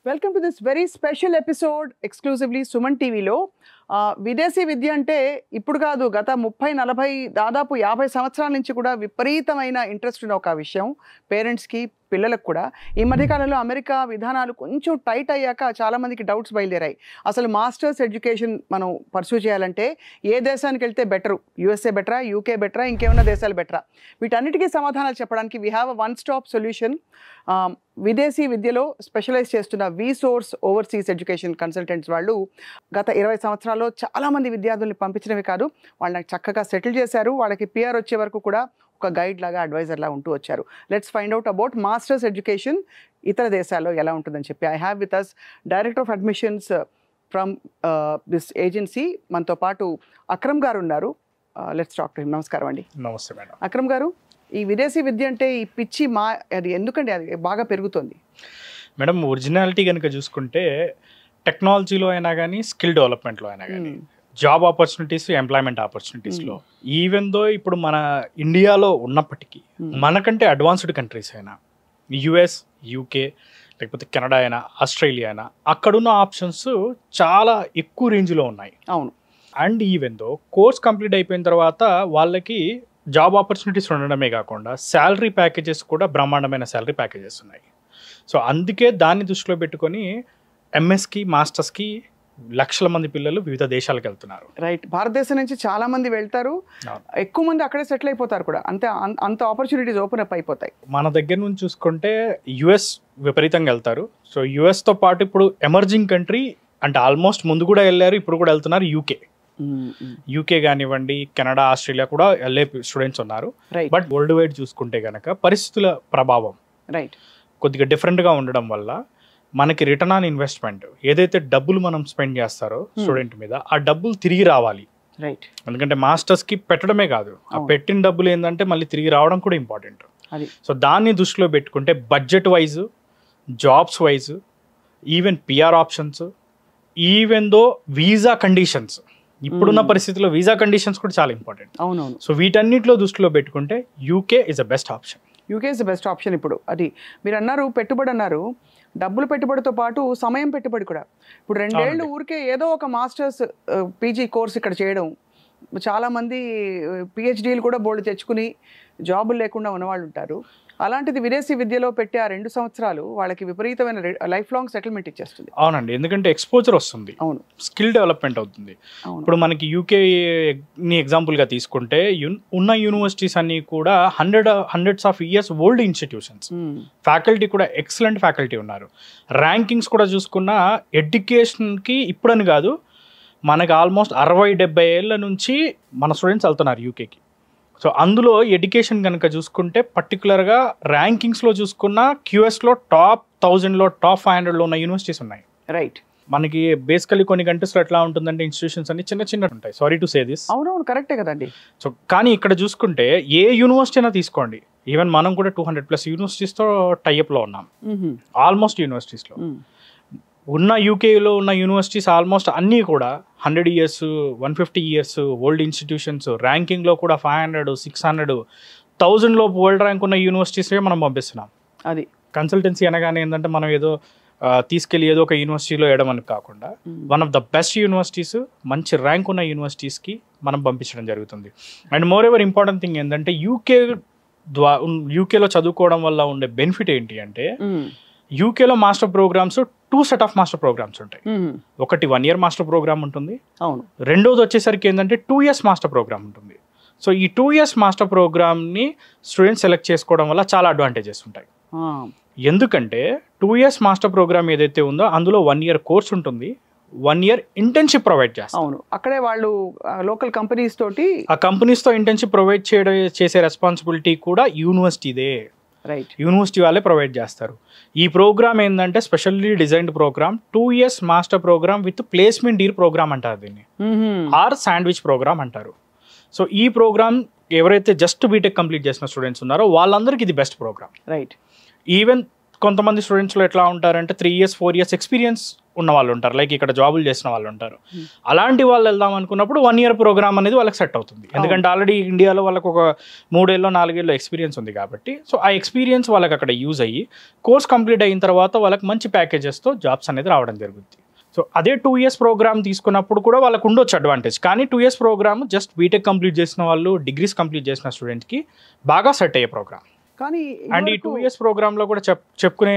Welcome to this very special episode exclusively Suman టీవీలో. విదేశీ విద్య అంటే ఇప్పుడు కాదు, గత 30-40 దాదాపు 50 సంవత్సరాల నుంచి కూడా విపరీతమైన ఇంట్రెస్ట్ ఉన్న ఒక విషయం పేరెంట్స్కి, పిల్లలకు కూడా. ఈ మధ్యకాలంలో అమెరికా విధానాలు కొంచెం టైట్ అయ్యాక చాలామందికి డౌట్స్ బయలుదేరాయి. అసలు మాస్టర్స్ ఎడ్యుకేషన్ మనం పర్సూ చేయాలంటే ఏ దేశానికి వెళ్తే బెటరు? యూఎస్ఏ బెటరా, యూకే బెటరా, ఇంకేమైనా దేశాలు బెటరా? వీటన్నిటికీ సమాధానాలు చెప్పడానికి we have a one stop solution. విదేశీ విద్యలో స్పెషలైజ్ చేస్తున్న విసోర్స్ ఓవర్సీస్ ఎడ్యుకేషన్ కన్సల్టెంట్స్ వాళ్ళు గత 20 సంవత్సరాల్లో చాలామంది విద్యార్థుల్ని పంపించడమే కాదు, వాళ్ళని చక్కగా సెటిల్ చేశారు. వాళ్ళకి పిఆర్ వచ్చే వరకు కూడా ఒక గైడ్ లాగా, అడ్వైజర్ లాగా ఉంటూ వచ్చారు. Let's find out about masters education ఇతర దేశాల్లో ఎలా ఉంటుందని చెప్పి. I have with us director of admissions from this agency. మనతో పాటు అక్రమ్ గారు ఉన్నారు. Let's talk to him. నమస్కారం అండి. నమస్తే మేడం. అక్రమ్ గారు, ఈ విదేశీ విద్య అంటే ఈ పిచ్చి అది ఎందుకండి అది బాగా పెరుగుతుంది? మేడం, ఒరిజినాలిటీ కనుక చూసుకుంటే టెక్నాలజీలో అయినా కానీ, స్కిల్ డెవలప్మెంట్లో అయినా కానీ, జాబ్ ఆపర్చునిటీస్, ఎంప్లాయ్మెంట్ ఆపర్చునిటీస్లో, ఈవెన్ దో ఇప్పుడు మన ఇండియాలో ఉన్నప్పటికీ మనకంటే అడ్వాన్స్డ్ కంట్రీస్ అయినా యుఎస్, యూకే, లేకపోతే కెనడా అయినా, ఆస్ట్రేలియా అయినా, అక్కడున్న ఆప్షన్స్ చాలా ఎక్కువ రేంజ్లో ఉన్నాయి. అవును. And even though course complete అయిపోయిన తర్వాత వాళ్ళకి జాబ్ ఆపర్చునిటీస్ ఉండడమే కాకుండా శాలరీ ప్యాకేజెస్ కూడా బ్రహ్మాండమైన శాలరీ ప్యాకేజెస్ ఉన్నాయి. సో అందుకే దాన్ని దృష్టిలో పెట్టుకొని ఎంఎస్కి, మాస్టర్స్కి లక్షల మంది పిల్లలు వివిధ దేశాలకు వెళ్తున్నారు. రైట్. భారతదేశం నుంచి చాలా మంది వెళ్తారు, ఎక్కువ మంది అక్కడే సెటిల్ అయిపోతారు కూడా. అంత ఆపర్చునిటీస్ ఓపెన్ అప్ అయిపోతాయి. మన దగ్గర నుంచి చూసుకుంటే యుఎస్ విపరీతంగా వెళ్తారు. సో యుఎస్తో పాటు ఇప్పుడు ఎమర్జింగ్ కంట్రీ అంటే ఆల్మోస్ట్ ముందు కూడా వెళ్ళారు, ఇప్పుడు కూడా వెళ్తున్నారు యూకే కానివ్వండి, కెనడా, ఆస్ట్రేలియా కూడా వెళ్ళే స్టూడెంట్స్ ఉన్నారు. బట్ వరల్డ్ వైడ్ చూసుకుంటే కనుక పరిస్థితుల ప్రభావం కొద్దిగా డిఫరెంట్గా ఉండడం వల్ల మనకి రిటర్న్ ఆన్ ఇన్వెస్ట్మెంట్, ఏదైతే డబ్బులు మనం స్పెండ్ చేస్తారో స్టూడెంట్ మీద, ఆ డబ్బులు తిరిగి రావాలి. ఎందుకంటే మాస్టర్స్కి పెట్టడమే కాదు, ఆ పెట్టిన డబ్బులు ఏంటంటే మళ్ళీ తిరిగి రావడం కూడా ఇంపార్టెంట్. సో దాన్ని దృష్టిలో పెట్టుకుంటే budget wise, jobs wise, even PR options, even though visa conditions, ఇప్పుడున్న పరిస్థితుల్లో వీసా కండిషన్స్ కూడా చాలా ఇంపార్టెంట్. అవునవును. సో వీటన్నిటిలో దృష్టిలో పెట్టుకుంటే UK is the best option. UK is the best option. ఇప్పుడు అది మీరు అన్నారు, పెట్టుబడి అన్నారు. డబ్బులు పెట్టుబడితో పాటు సమయం పెట్టుబడి కూడా. ఇప్పుడు 2 ఏళ్ళు ఊరికే ఏదో ఒక మాస్టర్స్ పీజీ కోర్స్ ఇక్కడ చేయడం, చాలామంది పిహెచ్డీలు కూడా బోర్డు తెచ్చుకుని జాబులు లేకుండా ఉన్నవాళ్ళు ఉంటారు. అలాంటిది విదేశీ విద్యలో పెట్టే ఆ 2 సంవత్సరాలు వాళ్ళకి విపరీతమైన లైఫ్ లాంగ్ సెటిల్మెంట్ ఇచ్చేస్తుంది. అవునండి, ఎందుకంటే ఎక్స్పోజర్ వస్తుంది. అవును. స్కిల్ డెవలప్మెంట్ అవుతుంది. ఇప్పుడు మనకి యూకేని ఎగ్జాంపుల్గా తీసుకుంటే ఉన్న యూనివర్సిటీస్ అన్నీ కూడా hundreds of years old institutions. Faculty కూడా ఎక్సలెంట్ ఫ్యాకల్టీ ఉన్నారు. ర్యాంకింగ్స్ కూడా చూసుకున్న ఎడ్యుకేషన్కి ఇప్పుడని కాదు, మనకి ఆల్మోస్ట్ 60-70 ఏళ్ళ నుంచి మన స్టూడెంట్స్ వెళ్తున్నారు యూకేకి. సో అందులో ఎడ్యుకేషన్ కనుక చూసుకుంటే పర్టికులర్గా ర్యాంకింగ్స్లో చూసుకున్న క్యూఎస్లో టాప్ 1000లో, టాప్ 500లో ఉన్న యూనివర్సిటీస్ ఉన్నాయి. రైట్. మనకి బేసికలీ కొన్ని కంట్రీస్లో ఎట్లా ఉంటుందంటే ఇన్స్టిట్యూషన్స్ అన్ని చిన్న ఉంటాయి. Sorry to say this. అవునవును, కరెక్టే కదండి. సో కానీ ఇక్కడ చూసుకుంటే ఏ యూనివర్సిటీ అయినా తీసుకోండి, ఈవెన్ మనం కూడా 200+ యూనివర్సిటీస్తో టైఅప్లో ఉన్నాం. ఆల్మోస్ట్ యూనివర్సిటీస్లో ఉన్న యూకేలో ఉన్న యూనివర్సిటీస్ ఆల్మోస్ట్ అన్నీ కూడా 100 years, 150 years ఓల్డ్ ఇన్స్టిట్యూషన్స్. ర్యాంకింగ్లో కూడా 500, 600, 1000లో వరల్డ్ ర్యాంక్ ఉన్న యూనివర్సిటీసే మనం పంపిస్తున్నాం. అది కన్సల్టెన్సీ అనగానే ఏంటంటే మనం ఏదో తీసుకెళ్ళి ఏదో ఒక యూనివర్సిటీలో వేయడం అని కాకుండా one of the best universities, మంచి ర్యాంక్ ఉన్న యూనివర్సిటీస్కి మనం పంపించడం జరుగుతుంది. And more ever important thing ఏంటంటే యూకేలో చదువుకోవడం వల్ల ఉండే బెనిఫిట్ ఏంటి అంటే, యూకేలో master programs 2 set of master programs ఉంటాయి. ఒకటి 1 year మాస్టర్ ప్రోగ్రామ్ ఉంటుంది. అవును. రెండోది వచ్చేసరికి ఏంటంటే 2 years మాస్టర్ ప్రోగ్రామ్ ఉంటుంది. సో ఈ 2 years మాస్టర్ ప్రోగ్రామ్ని స్టూడెంట్స్ సెలెక్ట్ చేసుకోవడం వల్ల చాలా అడ్వాంటేజెస్ ఉంటాయి. ఎందుకంటే 2 years మాస్టర్ ప్రోగ్రామ్ ఏదైతే ఉందో అందులో 1 year కోర్స్ ఉంటుంది, 1 year ఇంటర్న్షిప్ ప్రొవైడ్ చేస్తారు. అవును. అక్కడే వాళ్ళు లోకల్ కంపెనీస్ తోటి, ఆ కంపెనీస్తో ఇంటర్న్షిప్ ప్రొవైడ్ చేసే రెస్పాన్సిబిలిటీ కూడా యూనివర్సిటీదే. రైట్. యూనివర్సిటీ వాళ్ళే ప్రొవైడ్ చేస్తారు. ఈ ప్రోగ్రామ్ ఏంటంటే specially designed program, 2 years master program with placement year program అంటారు దీన్ని, ఆర్ శాండ్విచ్ ప్రోగ్రామ్ అంటారు. సో ఈ ప్రోగ్రామ్ ఎవరైతే జస్ట్ బీటెక్ కంప్లీట్ చేసిన స్టూడెంట్స్ ఉన్నారో వాళ్ళందరికీ ఇది బెస్ట్ ప్రోగ్రామ్. రైట్. ఈవెన్ కొంతమంది స్టూడెంట్స్లో ఎట్లా ఉంటారంటే 3 years 4 years ఎక్స్పీరియన్స్ ఉన్న వాళ్ళు ఉంటారు, లైక్ ఇక్కడ జాబులు చేసిన వాళ్ళు ఉంటారు. అలాంటి వాళ్ళు వెళ్దాం అనుకున్నప్పుడు 1 year ప్రోగ్రామ్ అనేది వాళ్ళకి సెట్ అవుతుంది, ఎందుకంటే ఆల్రెడీ ఇండియాలో వాళ్ళకి ఒక 3 ఏళ్ళు 4 ఏళ్ళు ఎక్స్పీరియన్స్ ఉంది కాబట్టి. సో ఆ ఎక్స్పీరియన్స్ వాళ్ళకి అక్కడ యూజ్ అయ్యి కోర్స్ కంప్లీట్ అయిన తర్వాత వాళ్ళకి మంచి ప్యాకేజెస్తో జాబ్స్ అనేది రావడం జరుగుతుంది. సో అదే 2 years ప్రోగ్రామ్ తీసుకున్నప్పుడు కూడా వాళ్ళకు ఉండొచ్చు అడ్వాంటేజ్, కానీ 2 years program just BTech complete చేసిన వాళ్ళు, డిగ్రీస్ కంప్లీట్ చేసిన స్టూడెంట్కి బాగా సెట్ అయ్యే ప్రోగ్రామ్. కానీ అండ్ ఈ 2 years ప్రోగ్రాంలో కూడా చెప్పుకునే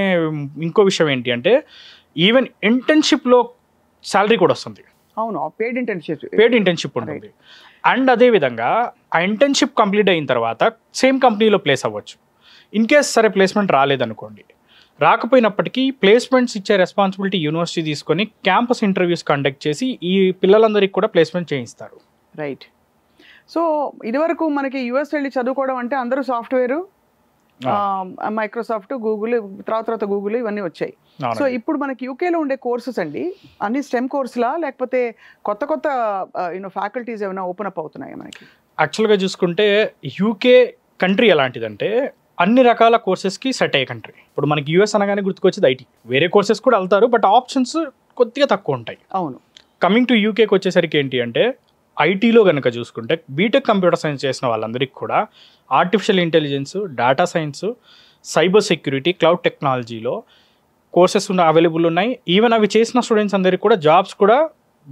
ఇంకో విషయం ఏంటి అంటే ఈవెన్ ఇంటర్న్షిప్లో శాలరీ కూడా వస్తుంది. అవును, పెయిడ్ ఇంటర్న్షిప్ ఉంటుంది. అండ్ అదేవిధంగా ఆ ఇంటర్న్షిప్ కంప్లీట్ అయిన తర్వాత సేమ్ కంపెనీలో ప్లేస్ అవ్వచ్చు. ఇన్ కేస్ సరే ప్లేస్మెంట్ రాలేదనుకోండి, రాకపోయినప్పటికీ ప్లేస్మెంట్స్ ఇచ్చే రెస్పాన్సిబిలిటీ యూనివర్సిటీ తీసుకొని క్యాంపస్ ఇంటర్వ్యూస్ కండక్ట్ చేసి ఈ పిల్లలందరికీ కూడా ప్లేస్మెంట్ చేయిస్తారు. రైట్. సో ఇదివరకు మనకి యుఎస్ వెళ్ళి చదువుకోవడం అంటే అందరూ సాఫ్ట్వేరు, మైక్రోసాఫ్ట్, గూగుల్, తర్వాత గూగుల్ ఇవన్నీ వచ్చాయి. సో ఇప్పుడు మనకి యూకేలో ఉండే కోర్సెస్ అండి అన్ని స్టెమ్ కోర్సులా, లేకపోతే కొత్త ఫ్యాకల్టీస్ ఏమైనా ఓపెన్ అప్ అవుతున్నాయి మనకి? యాక్చువల్గా చూసుకుంటే యూకే కంట్రీ ఎలాంటిదంటే అన్ని రకాల కోర్సెస్కి సెట్ అయ్యే కంట్రీ. ఇప్పుడు మనకి యూఎస్ అనగానే గుర్తుకొచ్చేది ఐటీ, వేరే కోర్సెస్ కూడా వెళ్తారు బట్ ఆప్షన్స్ కొద్దిగా తక్కువ ఉంటాయి. అవును. కమింగ్ టు యూకేకి వచ్చేసరికి ఏంటి అంటే ఐటీలో కనుక చూసుకుంటే బీటెక్ కంప్యూటర్ సైన్స్ చేసిన వాళ్ళందరికీ కూడా artificial intelligence, data science, cyber security, cloud టెక్నాలజీలో కోర్సెస్ అవైలబుల్ ఉన్నాయి. ఈవెన్ అవి చేసిన స్టూడెంట్స్ అందరికీ కూడా జాబ్స్ కూడా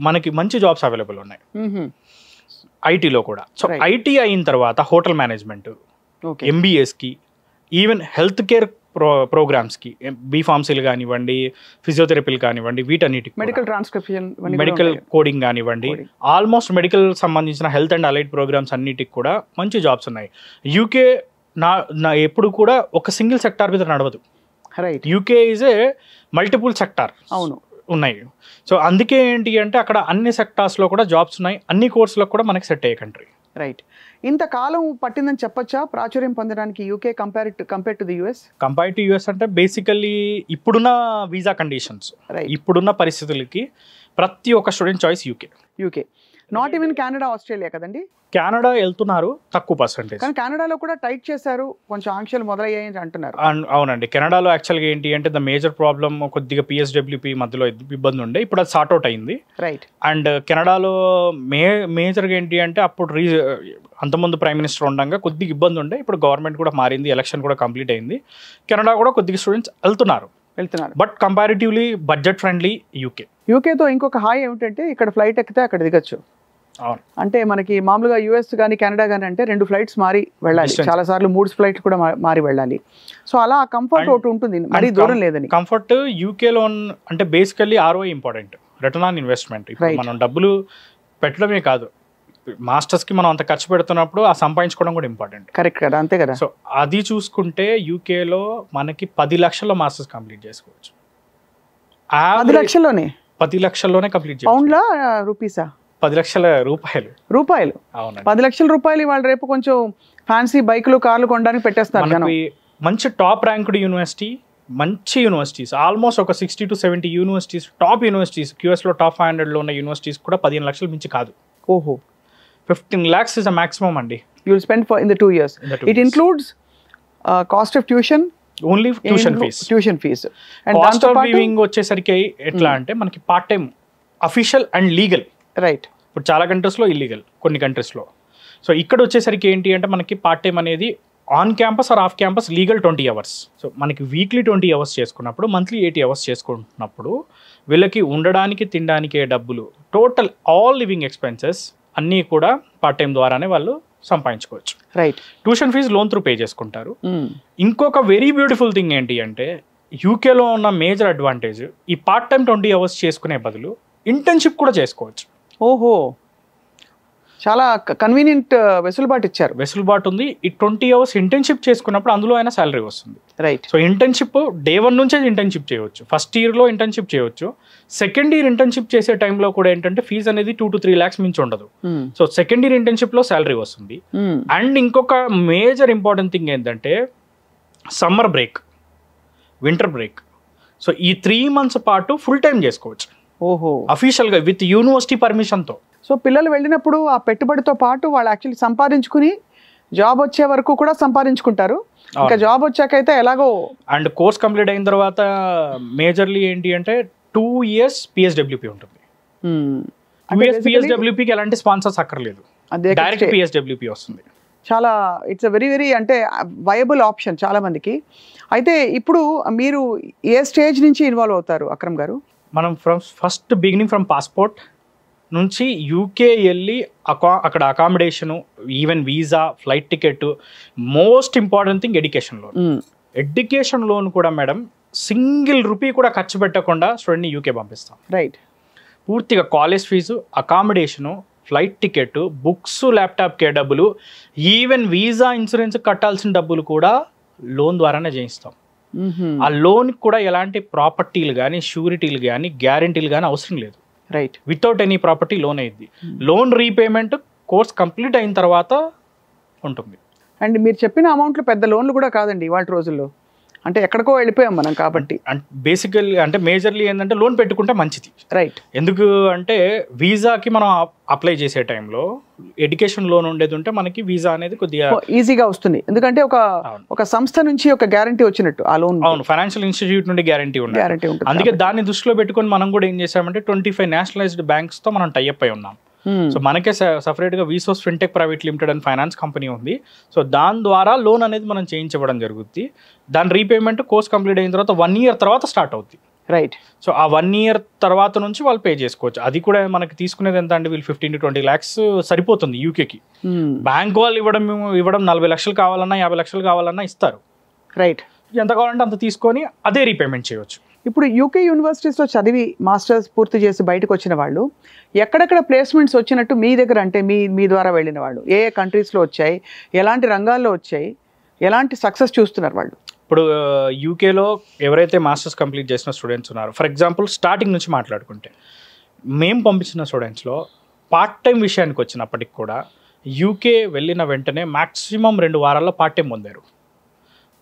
మనకి మంచి జాబ్స్ అవైలబుల్ ఉన్నాయి ఐటీలో కూడా. సో ఐటీ అయిన తర్వాత హోటల్ మేనేజ్మెంట్, ఎంబీఎస్కి, ఈవెన్ హెల్త్ కేర్ ప్రోగ్రామ్స్కి, బీఫార్మసీలు కానివ్వండి, ఫిజియోథెరపీలు కానివ్వండి, వీటన్నిటికి మెడికల్ ట్రాన్స్క్రిప్షన్, మెడికల్ కోడింగ్ కానివ్వండి, ఆల్మోస్ట్ మెడికల్ సంబంధించిన హెల్త్ అండ్ అలైడ్ ప్రోగ్రామ్స్ అన్నిటికి కూడా మంచి జాబ్స్ ఉన్నాయి. యూకే నా ఎప్పుడు కూడా ఒక సింగిల్ సెక్టార్ మీద నడవదు. Right. UK is a multiple sector. అవును, ఉన్నాయి. సో అందుకే ఏంటి అంటే అక్కడ అన్ని సెక్టార్స్లో కూడా జాబ్స్ ఉన్నాయి, అన్ని కోర్సులకు కూడా మనకి సెట్ అయ్యే కంట్రీ. రైట్. ఇంతకాలం పట్టిందని చెప్పొచ్చా ప్రాచుర్యం పొందడానికి UK compare to the US? Compare to US అంటే బేసికల్లీ ఇప్పుడున్న వీసా కండిషన్స్, ఇప్పుడున్న పరిస్థితులకి ప్రతి ఒక్క student choice UK. Not even Canada, Australia కదండి? కెనడా వెళ్తున్నారు తక్కువ పర్సెంటేజ్, కానీ కెనడాలో కూడా టైట్ చేశారు, కొంచెం ఆంక్షలు మొదలయ్యాయని అంటున్నారు. అవునండి. కెనడాలో యాక్చువల్గా ఏంటి అంటే ద మేజర్ ప్రాబ్లమ్ కొద్దిగా పిఎస్డబ్ల్యూపీ మధ్యలో ఇబ్బంది ఉండే, ఇప్పుడు అది సార్ట్ అవుట్ అయింది. రైట్. అండ్ కెనడాలో మేజర్గా ఏంటి అంటే అప్పుడు అంతకుముందు ప్రైమ్ మినిస్టర్ ఉండగా కొద్దిగా ఇబ్బంది ఉండే, ఇప్పుడు గవర్నమెంట్ కూడా మారింది, ఎలక్షన్ కూడా కంప్లీట్ అయింది, కెనడా కూడా కొద్దిగా స్టూడెంట్స్ వెళ్తున్నారు. బట్ కంపారిటివ్లీ బడ్జెట్ ఫ్రెండ్లీ యూకేతో ఇంకొక హాయ్ ఏమిటంటే ఇక్కడ ఫ్లైట్ ఎక్కితే అక్కడ దిగచ్చు. అంటే మనకి మామూలుగా యుఎస్ కానీ కెనడా కానీ అంటే 2 ఫ్లైట్స్ మారి వెళ్ళాలి, చాలా సార్లు 3 ఫ్లైట్లు కూడా మారి వెళ్ళాలి. సో అలా కంఫర్ట్ ఒకటి ఉంటుంది, మరీ దూరం లేదని. కంఫర్ట్ యూకేలో అంటే basically ROI important, return on investment. మనం డబ్బులు పెట్టడమే కాదు, మాస్టర్స్కి మనం అంత ఖర్చు పెడుతున్నప్పుడు ఆ సంపాదించుకోవడం కూడా ఇంపార్టెంట్. కరెక్ట్ కదా, అంతే కదా. సో అది చూసుకుంటే యూకేలో మనకి 10 లక్షల్లో మాస్టర్స్ కంప్లీట్ చేసుకోవచ్చు. 10 లక్షల్లోనే? 10 లక్షల్లోనే కంప్లీట్ చేసుకోవచ్చు. పౌండ్లా రూపీసా? 10 లక్షల రూపాయలు. అవును, 10 లక్షల రూపాయలు ఇవాళ రేపు కొంచెం ఫ్యాన్సీ బైకులు, కార్లు కొనడానికి పెట్టేస్తారు. మంచి టాప్ ర్యాంక్డ్ యూనివర్సిటీ, మంచి యూనివర్సిటీస్, ఆల్మోస్ట్ ఒక 60 to 70 యూనివర్సిటీస్, టాప్ యూనివర్సిటీస్, క్యూఎస్లో టాప్ 500లో ఉన్న యూనివర్సిటీస్ కూడా 15 లక్షల మించి కాదు. ఓహో. 15 lakhs is a maximum అండి. You will spend in the 2 years. It includes cost of tuition. Only tuition fee. And cost of living వచ్చేసరికి ఎట్లా అంటే మనకి part time, official and legal. Right. ఇప్పుడు చాలా కంట్రీస్లో ఇల్లీగల్, కొన్ని కంట్రీస్లో. సో ఇక్కడ వచ్చేసరికి ఏంటి అంటే మనకి పార్ట్ టైం అనేది on campus are off campus legal 20 hours. So మనకి వీక్లీ 20 hours చేసుకున్నప్పుడు, మంత్లీ 80 hours చేసుకుంటున్నప్పుడు వీళ్ళకి ఉండడానికి, తినడానికి డబ్బులు, టోటల్ ఆల్ లివింగ్ ఎక్స్పెన్సెస్ అన్నీ కూడా పార్ట్ టైం ద్వారానే వాళ్ళు సంపాదించుకోవచ్చు. Right. Tuition fee loan through pay చేసుకుంటారు. ఇంకొక వెరీ బ్యూటిఫుల్ థింగ్ ఏంటి అంటే యూకేలో ఉన్న మేజర్ అడ్వాంటేజ్, ఈ పార్ట్ టైం 20 hours చేసుకునే బదులు ఇంటర్న్షిప్ కూడా చేసుకోవచ్చు. ఓహో, చాలా కన్వీనియంట్ వెసులుబాటు ఇచ్చారు. వెసులుబాటు ఉంది. ఈ 20 hours ఇంటర్న్షిప్ చేసుకున్నప్పుడు అందులో అయినా శాలరీ వస్తుంది. రైట్. సో ఇంటర్న్షిప్ డే 1 నుంచే ఇంటర్న్షిప్ చేయవచ్చు. ఫస్ట్ ఇయర్లో ఇంటర్న్షిప్ చేయవచ్చు. సెకండ్ ఇయర్ ఇంటర్న్షిప్ చేసే టైంలో కూడా ఏంటంటే ఫీజు అనేది 2 to 3 lakhs మించి ఉండదు. సో సెకండ్ ఇయర్ ఇంటర్న్షిప్లో శాలరీ వస్తుంది. అండ్ ఇంకొక మేజర్ ఇంపార్టెంట్ థింగ్ ఏంటంటే summer break, winter break. So ఈ 3 months పాటు ఫుల్ టైం చేసుకోవచ్చు. ఓహో, అఫీషియల్గా విత్ యూనివర్సిటీ పర్మిషన్తో. సో పిల్లలు వెళ్ళినప్పుడు ఆ పెట్టుబడితో పాటు వాళ్ళు యాక్చువల్లీ సంపాదించుకుని జాబ్ వచ్చే వరకు కూడా సంపాదించుకుంటారు, ఇంకా జాబ్ వచ్చాకైతే ఎలాగో. అండ్ కోర్స్ కంప్లీట్ అయిన తర్వాత మేజర్లీ ఏంటి అంటే 2 years PSWP ఉంటుంది. 2 years PSWPకి ఎలాంటి స్పాన్సర్స్ అక్కర్లేదు, డైరెక్ట్ PSWP వస్తుంది. చాలా ఇట్స్ అ వెరీ వెరీ అంటే వయబుల్ ఆప్షన్ చాలా మందికి. అయితే ఇప్పుడు మీరు ఏ స్టేజ్ నుంచి ఇన్వాల్వ్ అవుతారు అక్రమ్ గారు? మనం ఫస్ట్ బిగినింగ్ ఫ్రమ్ పాస్పోర్ట్ నుంచి యూకే వెళ్ళి అక్కడ accommodation, even visa, flight ticket, most important thing education loan. Education loan కూడా మేడం సింగిల్ రూపీ కూడా ఖర్చు పెట్టకుండా స్టూడెంట్ని యూకే పంపిస్తాం. రైట్. పూర్తిగా college fees, accommodation, flight ticket, books, ల్యాప్టాప్కే డబ్బులు, ఈవెన్ వీసా, ఇన్సూరెన్స్ కట్టాల్సిన డబ్బులు కూడా లోన్ ద్వారానే చేయిస్తాం. ఆ లోన్కి కూడా ఎలాంటి ప్రాపర్టీలు కానీ, షూరిటీలు కానీ, గ్యారంటీలు కానీ అవసరం లేదు. Right. Without any property loan అయింది. లోన్ రీపేమెంట్ కోర్స్ కంప్లీట్ అయిన తర్వాత ఉంటుంది. అండ్ మీరు చెప్పిన అమౌంట్లు పెద్ద లోన్లు కూడా కాదండి ఇవాళ రోజుల్లో, అంటే ఎక్కడికో వెళ్ళిపోయాం మనం కాబట్టి. బేసికల్లీ అంటే మేజర్లీ ఏంటంటే లోన్ పెట్టుకుంటే మంచిది. రైట్. ఎందుకు అంటే వీసాకి మనం అప్లై చేసే టైంలో ఎడ్యుకేషన్ లోన్ ఉండేది ఉంటే మనకి వీసా అనేది కొద్దిగా ఈజీగా వస్తుంది, ఎందుకంటే ఒక సంస్థ నుంచి ఒక గ్యారంటీ వచ్చినట్టు ఆ లోన్. అవును, ఫైనాన్షియల్ ఇన్స్టిట్యూట్ నుండి గ్యారంటీ ఉంటుంది. అందుకే దాన్ని దృష్టిలో పెట్టుకొని మనం కూడా ఏం చేసామంటే 25 నేషనలైజ్డ్ బ్యాంక్స్ తో మనం టైఅప్ అయి ఉన్నాం. సో మనకే సపరేట్గా వీసోస్ ఫిన్టెక్ ప్రైవేట్ లిమిటెడ్ అని ఫైనాన్స్ కంపెనీ ఉంది. సో దాని ద్వారా లోన్ అనేది మనం చేయించబడం జరుగుతుంది. దాని రీపేమెంట్ కోర్స్ కంప్లీట్ అయిన తర్వాత 1 year తర్వాత స్టార్ట్ అవుతుంది. రైట్. సో ఆ 1 year తర్వాత నుంచి వాళ్ళు పే చేసుకోవచ్చు. అది కూడా మనకి తీసుకునేది ఎంత అంటే వీళ్ళు 15 to 20 lakhs సరిపోతుంది యూకేకి. బ్యాంక్ వాళ్ళు ఇవ్వడం 40 లక్షలు కావాలన్నా 50 లక్షలు కావాలన్నా ఇస్తారు. రైట్. ఎంత కావాలంటే అంత తీసుకొని అదే రీపేమెంట్ చేయవచ్చు. ఇప్పుడు యూకే యూనివర్సిటీస్లో చదివి మాస్టర్స్ పూర్తి చేసి బయటకు వచ్చిన వాళ్ళు ఎక్కడెక్కడ ప్లేస్మెంట్స్ వచ్చినట్టు మీ దగ్గర, అంటే మీ ద్వారా వెళ్ళిన వాళ్ళు ఏ కంట్రీస్లో వచ్చాయి, ఎలాంటి రంగాల్లో వచ్చాయి, ఎలాంటి సక్సెస్ చూస్తున్నారు వాళ్ళు? ఇప్పుడు యూకేలో ఎవరైతే మాస్టర్స్ కంప్లీట్ చేసిన స్టూడెంట్స్ ఉన్నారో, ఫర్ ఎగ్జాంపుల్ స్టార్టింగ్ నుంచి మాట్లాడుకుంటే మేము పంపించిన స్టూడెంట్స్లో పార్ట్ టైం విషయానికి వచ్చినప్పటికి కూడా యూకే వెళ్ళిన వెంటనే మ్యాక్సిమం 2 వారాల్లో పార్ట్ టైం పొందారు.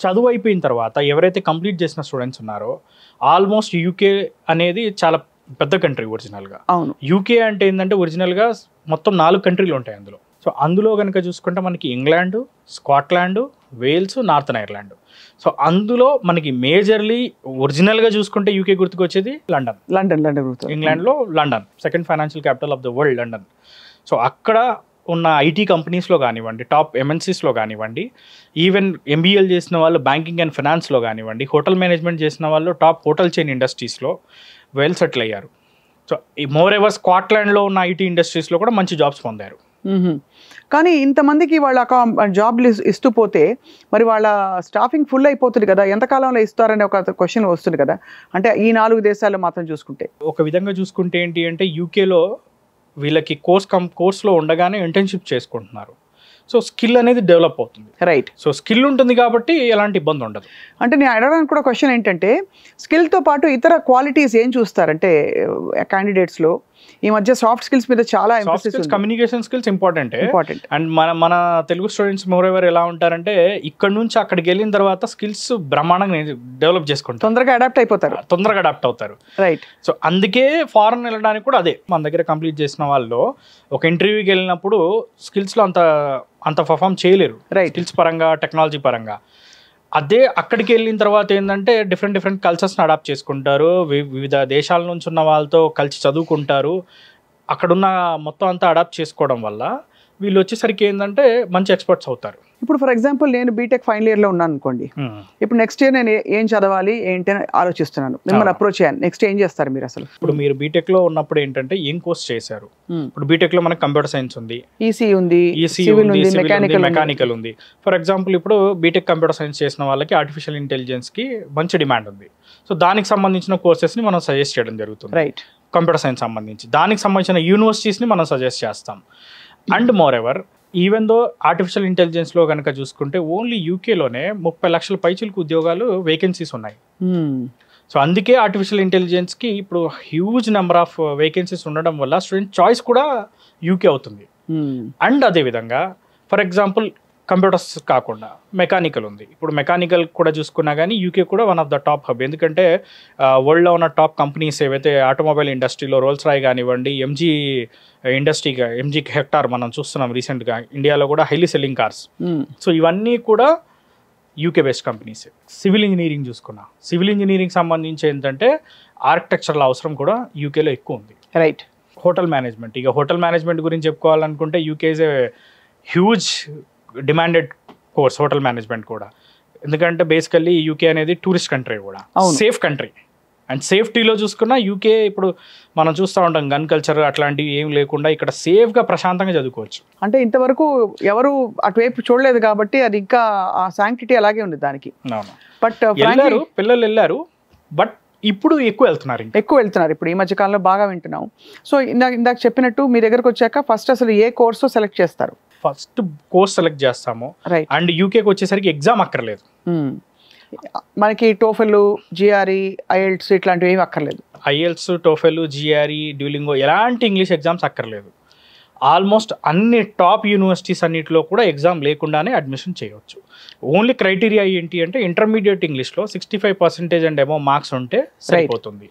చదువు అయిపోయిన తర్వాత ఎవరైతే కంప్లీట్ చేసిన స్టూడెంట్స్ ఉన్నారో ఆల్మోస్ట్ యూకే అనేది చాలా పెద్ద కంట్రీ ఒరిజినల్గా. అవును. యూకే అంటే ఏంటంటే ఒరిజినల్గా మొత్తం 4 కంట్రీలు ఉంటాయి అందులో. సో అందులో కనుక చూసుకుంటే మనకి England, Scotland, Wales, Northern Ireland. So అందులో మనకి మేజర్లీ ఒరిజినల్గా చూసుకుంటే యూకే గుర్తుకొచ్చేది లండన్. ఇంగ్లాండ్లో London, second financial capital of the world London. So అక్కడ ఉన్న ఐటీ కంపెనీస్లో కానివ్వండి, టాప్ ఎంఎన్సీస్లో కానివ్వండి, ఈవెన్ ఎంబీఏలు చేసిన వాళ్ళు బ్యాంకింగ్ అండ్ ఫినాన్స్లో కానివ్వండి, హోటల్ మేనేజ్మెంట్ చేసిన వాళ్ళు టాప్ హోటల్ చైన్ ఇండస్ట్రీస్లో వెల్ సెటిల్ అయ్యారు. సో ఈ మోర్ ఎవర్ స్కాట్లాండ్లో ఉన్న ఐటీ ఇండస్ట్రీస్లో కూడా మంచి జాబ్స్ పొందారు. కానీ ఇంతమందికి వాళ్ళ జాబ్లు ఇస్తూ పోతే మరి వాళ్ళ స్టాఫింగ్ ఫుల్ అయిపోతుంది కదా, ఎంతకాలంలో ఇస్తారనే ఒక క్వశ్చన్ వస్తుంది కదా. అంటే ఈ 4 దేశాల్లో మాత్రం చూసుకుంటే, ఒక విధంగా చూసుకుంటే ఏంటి అంటే యూకేలో వీళ్ళకి కోర్స్లో ఉండగానే ఇంటర్న్షిప్ చేసుకుంటున్నారు. సో స్కిల్ అనేది డెవలప్ అవుతుంది. రైట్. సో స్కిల్ ఉంటుంది కాబట్టి ఎలాంటి ఇబ్బంది ఉండదు. అంటే నేను అడగడానికి కూడా క్వశ్చన్ ఏంటంటే స్కిల్తో పాటు ఇతర క్వాలిటీస్ ఏం చూస్తారంటే క్యాండిడేట్స్లో ఈ మధ్య సాఫ్ట్ స్కిల్స్ మీద చాలా కమ్యూనికేషన్ స్కిల్స్ ఇంపార్టెంట్. అండ్ మన తెలుగు స్టూడెంట్స్ మోర్ ఎవర్ ఎలా ఉంటారంటే ఇక్కడ నుంచి అక్కడికి వెళ్ళిన తర్వాత స్కిల్స్ బ్రహ్మాండంగా డెవలప్ చేసుకుంటారు, తొందరగా అడాప్ట్ అవుతారు. రైట్. సో అందుకే ఫారెన్ వెళ్ళడానికి కూడా అదే మన దగ్గర కంప్లీట్ చేసిన వాళ్ళు ఒక ఇంటర్వ్యూకి వెళ్ళినప్పుడు స్కిల్స్లో అంత పర్ఫామ్ చేయలేరు. స్కిల్స్ పరంగా, టెక్నాలజీ పరంగా. అదే అక్కడికి వెళ్ళిన తర్వాత ఏంటంటే డిఫరెంట్ కల్చర్స్ని అడాప్ట్ చేసుకుంటారు, వివిధ దేశాల నుంచి ఉన్న వాళ్ళతో కలిసి చదువుకుంటారు. అక్కడున్న మొత్తం అంతా అడాప్ట్ చేసుకోవడం వల్ల వీళ్ళు వచ్చేసరికి ఏంటంటే మంచి ఎక్స్పర్ట్స్ అవుతారు. ఇప్పుడు ఫర్ ఎగ్జాంపుల్ నేను బీటెక్ ఫైనల్ ఇయర్లో ఉన్నాను అనుకోండి. ఇప్పుడు నెక్స్ట్ ఇయర్ నేను ఏం చదవాలి ఏంటి అని ఆలోచిస్తున్నాను, మిమ్మల్ని అప్రోచ్ చేయాలి. నెక్స్ట్ ఏం చేస్తారు మీరు అసలు? ఇప్పుడు మీరు బీటెక్లో ఉన్నప్పుడు ఏంటంటే ఏం కోర్స్ చేశారు? ఇప్పుడు బీటెక్లో మనకు కంప్యూటర్ సైన్స్ ఉంది, ఈసీ ఉంది, మెకానికల్ ఉంది. ఫర్ ఎగ్జాంపుల్ ఇప్పుడు బీటెక్ కంప్యూటర్ సైన్స్ చేసిన వాళ్ళకి ఆర్టిఫిషియల్ ఇంటెలిజెన్స్కి మంచి డిమాండ్ ఉంది. సో దానికి సంబంధించిన కోర్సెస్ని మనం సజెస్ట్ చేయడం జరుగుతుంది. రైట్. కంప్యూటర్ సైన్స్ సంబంధించి దానికి సంబంధించిన యూనివర్సిటీస్ని మనం సజెస్ట్ చేస్తాం. And more ever even though artificial ఇంటెలిజెన్స్లో కనుక చూసుకుంటే ఓన్లీ యూకేలోనే 30 లక్షల పైచిలకు ఉద్యోగాలు వేకెన్సీస్ ఉన్నాయి. సో అందుకే ఆర్టిఫిషియల్ ఇంటెలిజెన్స్కి ఇప్పుడు హ్యూజ్ నెంబర్ ఆఫ్ వేకెన్సీస్ ఉండడం వల్ల స్టూడెంట్ చాయిస్ కూడా యూకే అవుతుంది. అండ్ అదేవిధంగా ఫర్ ఎగ్జాంపుల్ కంప్యూటర్స్ కాకుండా మెకానికల్ ఉంది. ఇప్పుడు మెకానికల్ కూడా చూసుకున్నా కానీ యూకే కూడా one of the top hub. ఎందుకంటే వరల్డ్లో ఉన్న టాప్ కంపెనీస్ ఏవైతే ఆటోమొబైల్ ఇండస్ట్రీలో రోల్స్ రాయ్ కానివ్వండి, ఎంజీ హెక్టార్ మనం చూస్తున్నాం రీసెంట్గా, ఇండియాలో కూడా హైలీ సెల్లింగ్ కార్స్. సో ఇవన్నీ కూడా UK based companies. Civil engineering చూసుకున్నా, సివిల్ ఇంజనీరింగ్ సంబంధించి ఏంటంటే ఆర్కిటెక్చర్ల అవసరం కూడా యూకేలో ఎక్కువ ఉంది. రైట్. హోటల్ మేనేజ్మెంట్, ఇక హోటల్ మేనేజ్మెంట్ గురించి చెప్పుకోవాలనుకుంటే UK is a huge demanded course hotel management కూడా. ఎందుకంటే బేసికల్లీ యూకే అనేది టూరిస్ట్ కంట్రీ కూడా, సేఫ్ కంట్రీ. అండ్ సేఫ్టీలో చూసుకున్నా యూకే ఇప్పుడు మనం చూస్తూ ఉంటాం గన్ కల్చర్ అట్లాంటివి ఏం లేకుండా ఇక్కడ సేఫ్గా ప్రశాంతంగా చదువుకోవచ్చు. అంటే ఇంతవరకు ఎవరు అటువైపు చూడలేదు కాబట్టి అది ఇంకా ఆ శాంక్టిటీ అలాగే ఉంది దానికి. అవును. బట్ పిల్లలు వెళ్ళారు, బట్ ఇప్పుడు ఎక్కువ వెళ్తున్నారు. ఇప్పుడు ఈ మధ్య కాలంలో బాగా వింటున్నాం. సో ఇందాక చెప్పినట్టు మీ దగ్గరకు వచ్చాక ఫస్ట్ అసలు ఏ కోర్సు సెలెక్ట్ చేస్తారు? ఫస్ట్ కోర్స్ సెలెక్ట్ చేస్తాము. అండ్ యూకేకి వచ్చేసరికి ఎగ్జామ్ అక్కర్లేదు. మనకి టోఫెల్, జిఆర్ఈ, ఐఎల్ట్స్ ఇట్లాంటివి ఏమి అక్కర్లేదు. ఐఎల్ట్స్, టోఫెల్, జిఆర్ఈ, డ్యూలింగో ఎలాంటి ఇంగ్లీష్ ఎగ్జామ్స్ అక్కర్లేదు. ఆల్మోస్ట్ అన్ని టాప్ యూనివర్సిటీస్ అన్నిటిలో కూడా ఎగ్జామ్ లేకుండానే అడ్మిషన్ చేయవచ్చు. ఓన్లీ క్రైటీరియా ఏంటి అంటే ఇంటర్మీడియట్ ఇంగ్లీష్లో 65% అండ్ అబోవ్ మార్క్స్ ఉంటే సరిపోతుంది.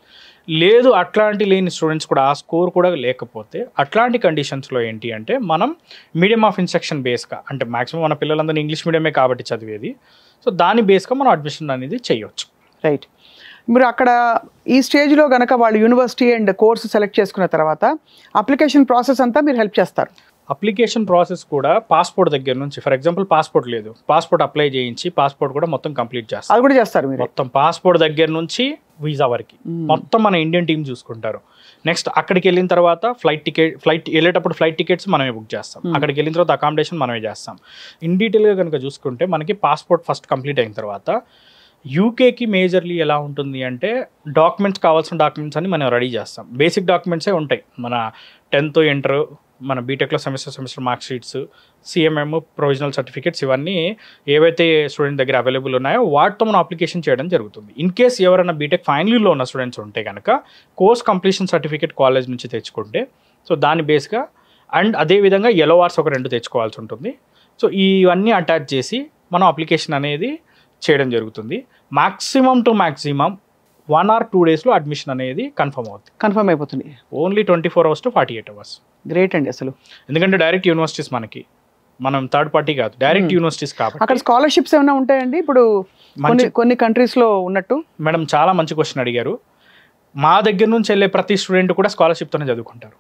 లేదు అట్లాంటి లేని స్టూడెంట్స్ కూడా, ఆ స్కోర్ కూడా లేకపోతే అట్లాంటి కండిషన్స్లో ఏంటి అంటే మనం మీడియం ఆఫ్ ఇన్స్ట్రక్షన్ బేస్గా, అంటే మాక్సిమం మన పిల్లలందరూ ఇంగ్లీష్ మీడియమే కాబట్టి చదివేది, సో దాని బేస్గా మనం అడ్మిషన్ అనేది చేయొచ్చు. రైట్. మీరు అక్కడ ఈ స్టేజ్లో కనుక వాళ్ళు యూనివర్సిటీ అండ్ కోర్సు సెలెక్ట్ చేసుకున్న తర్వాత అప్లికేషన్ ప్రాసెస్ అంతా మీరు హెల్ప్ చేస్తారు? అప్లికేషన్ ప్రాసెస్ కూడా పాస్పోర్ట్ దగ్గర నుంచి, ఫర్ ఎగ్జాంపుల్ పాస్పోర్ట్ లేదు, పాస్పోర్ట్ అప్లై చేయించి పాస్పోర్ట్ కూడా మొత్తం కంప్లీట్ చేస్తారు. అది కూడా చేస్తారు మీరు? మొత్తం పాస్పోర్ట్ దగ్గర నుంచి వీసా వరకు మొత్తం మన ఇండియన్ టీం చూసుకుంటారు. నెక్స్ట్ అక్కడికి వెళ్ళిన తర్వాత ఫ్లైట్ వెళ్ళేటప్పుడు ఫ్లైట్ టికెట్స్ మనమే బుక్ చేస్తాం. అక్కడికి వెళ్ళిన తర్వాత అకామిడేషన్ మనమే చేస్తాం. ఇన్ డీటెయిల్గా కనుక చూసుకుంటే మనకి పాస్పోర్ట్ ఫస్ట్ కంప్లీట్ అయిన తర్వాత యూకేకి మేజర్లీ ఎలా ఉంటుంది అంటే డాక్యుమెంట్స్, కావాల్సిన డాక్యుమెంట్స్ అన్ని మనం రెడీ చేస్తాం. బేసిక్ డాక్యుమెంట్సే ఉంటాయి. మన 10th ఇంటర్, మన బీటెక్లో semester mark sheets, CMM, provisional certificates, ఇవన్నీ ఏవైతే స్టూడెంట్ దగ్గర అవైలబుల్ ఉన్నాయో వాటితో మనం అప్లికేషన్ చేయడం జరుగుతుంది. ఇన్ కేస్ ఎవరైనా బీటెక్ ఫైనల్ ఇయర్లో ఉన్న స్టూడెంట్స్ ఉంటే కనుక కోర్స్ కంప్లీషన్ సర్టిఫికేట్ కాలేజ్ నుంచి తెచ్చుకుంటే, సో దాని బేస్గా, అండ్ అదేవిధంగా ఎల్ఓఆర్స్ ఒక 2 తెచ్చుకోవాల్సి ఉంటుంది. సో ఇవన్నీ అటాచ్ చేసి మనం అప్లికేషన్ అనేది చేయడం జరుగుతుంది. మాక్సిమం 1 or 2 డేస్లో అడ్మిషన్ అనేది కన్ఫర్మ్ అయిపోతుంది. Only 24 hours to 48 hours. Great అండి అసలు. ఎందుకంటే డైరెక్ట్ యూనివర్సిటీస్, మనం థర్డ్ పార్టీ కాదు, డైరెక్ట్ యూనివర్సిటీస్ కాబట్టి. అక్కడ స్కాలర్షిప్స్ ఏమైనా ఉంటాయండి ఇప్పుడు కొన్ని కంట్రీస్లో ఉన్నట్టు? మేడం చాలా మంచి క్వశ్చన్ అడిగారు. మా దగ్గర నుంచి వెళ్ళే ప్రతి స్టూడెంట్ కూడా స్కాలర్షిప్తోనే చదువుకుంటారు.